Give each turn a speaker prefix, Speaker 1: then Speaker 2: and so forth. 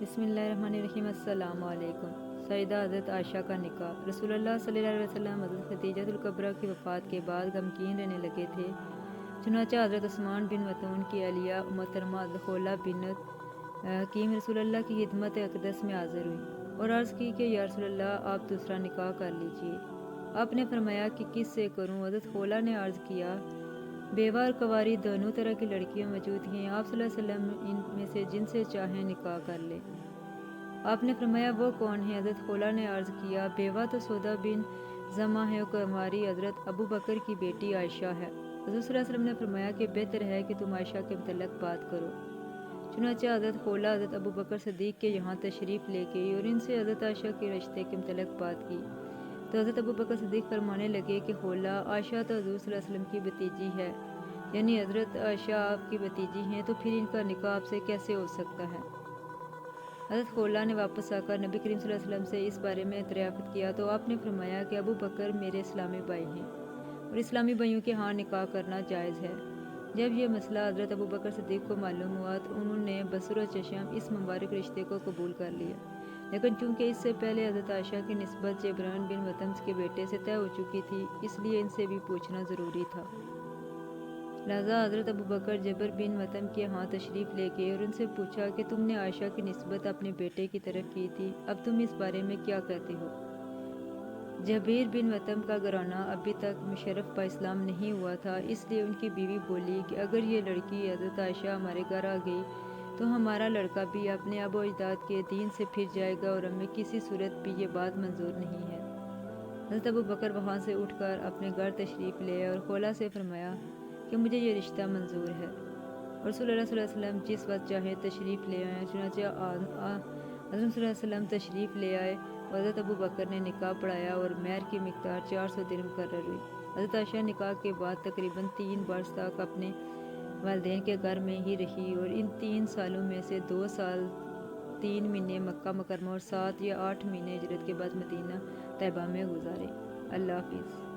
Speaker 1: بسم اللہ الرحمن الرحیم۔ السلام علیکم۔ سیدہ حضرت عائشہ کا نکاح۔ رسول اللہ صلی اللہ علیہ وسلم حضرت خدیجہ الکبریٰ کی وفات کے بعد غمگین رہنے لگے تھے، چنانچہ حضرت عثمان بن مطعون کی اہلیہ محترمہ حضرت خولہ بنت حکیم رسول اللہ کی خدمت اقدس میں حاضر ہوئی اور عرض کی کہ یا رسول اللہ، آپ دوسرا نکاح کر لیجیے۔ آپ نے فرمایا کہ کس سے کروں؟ حضرت خولہ نے عرض کیا، بیوہ اور کنواری دونوں طرح کی لڑکیاں موجود ہیں، آپ صلی اللہ علیہ وسلم ان میں سے جن سے چاہیں نکاح کر لیں۔ آپ نے فرمایا وہ کون ہے؟ حضرت خولہ نے عرض کیا، بیوہ تو سودا بن زمعہ ہے اور کنواری حضرت ابو بکر کی بیٹی عائشہ ہے۔ حضرت صلی اللہ علیہ وسلم نے فرمایا کہ بہتر ہے کہ تم عائشہ کے متعلق بات کرو۔ چنانچہ حضرت خولہ حضرت ابو بکر صدیق کے یہاں تشریف لے گئی اور ان سے حضرت عائشہ کے رشتے کے متعلق بات کی تو حضرت ابو بکر صدیق فرمانے لگے کہ خولہ، عائشہ تو حضور صلی اللہ علیہ وسلم کی بھتیجی ہے، یعنی حضرت عائشہ آپ کی بھتیجی ہیں، تو پھر ان کا نکاح آپ سے کیسے ہو سکتا ہے؟ حضرت خولہ نے واپس آ کر نبی کریم صلی اللہ علیہ وسلم سے اس بارے میں دریافت کیا تو آپ نے فرمایا کہ ابو بکر میرے اسلامی بھائی ہیں اور اسلامی بھائیوں کے ہاں نکاح کرنا جائز ہے۔ جب یہ مسئلہ حضرت ابو بکر صدیق کو معلوم ہوا تو انہوں نے بصر و چشم اس مبارک رشتے کو قبول کر لیا، لیکن چونکہ اس سے پہلے حضرت عائشہ کی نسبت جبران بن مطعم کے بیٹے سے طے ہو چکی تھی، اس لیے ان سے بھی پوچھنا ضروری تھا۔ لہذا حضرت ابو بکر جبر بن مطعم کے ہاں تشریف لے گئے اور ان سے پوچھا کہ تم نے عائشہ کی نسبت اپنے بیٹے کی طرف کی تھی، اب تم اس بارے میں کیا کہتے ہو؟ جبیر بن مطعم کا گھرانہ ابھی تک مشرف اسلام نہیں ہوا تھا، اس لیے ان کی بیوی بولی کہ اگر یہ لڑکی حضرت عائشہ ہمارے گھر آ گئی تو ہمارا لڑکا بھی اپنے ابو اجداد کے دین سے پھر جائے گا اور ہمیں کسی صورت بھی یہ بات منظور نہیں ہے۔ حضرت ابو بکر وہاں سے اٹھ کر اپنے گھر تشریف لے اور خولہ سے فرمایا کہ مجھے یہ رشتہ منظور ہے اور رسول اللہ صلی اللہ علیہ وسلم جس وقت چاہیں تشریف لے آئیں۔ چنانچہ حضرت صلی اللہ علیہ وسلم تشریف لے آئے اور حضرت ابو بکر نے نکاح پڑھایا اور مہر کی مقدار 400 درہم مقرر ہوئی۔ حضرت عائشہ نکاح کے بعد تقریباً 3 برس تک اپنے والدین کے گھر میں ہی رہی اور ان 3 سالوں میں سے 2 سال 3 مہینے مکہ مکرمہ اور 7 یا 8 مہینے ہجرت کے بعد مدینہ طیبہ میں گزارے۔ اللہ حافظ۔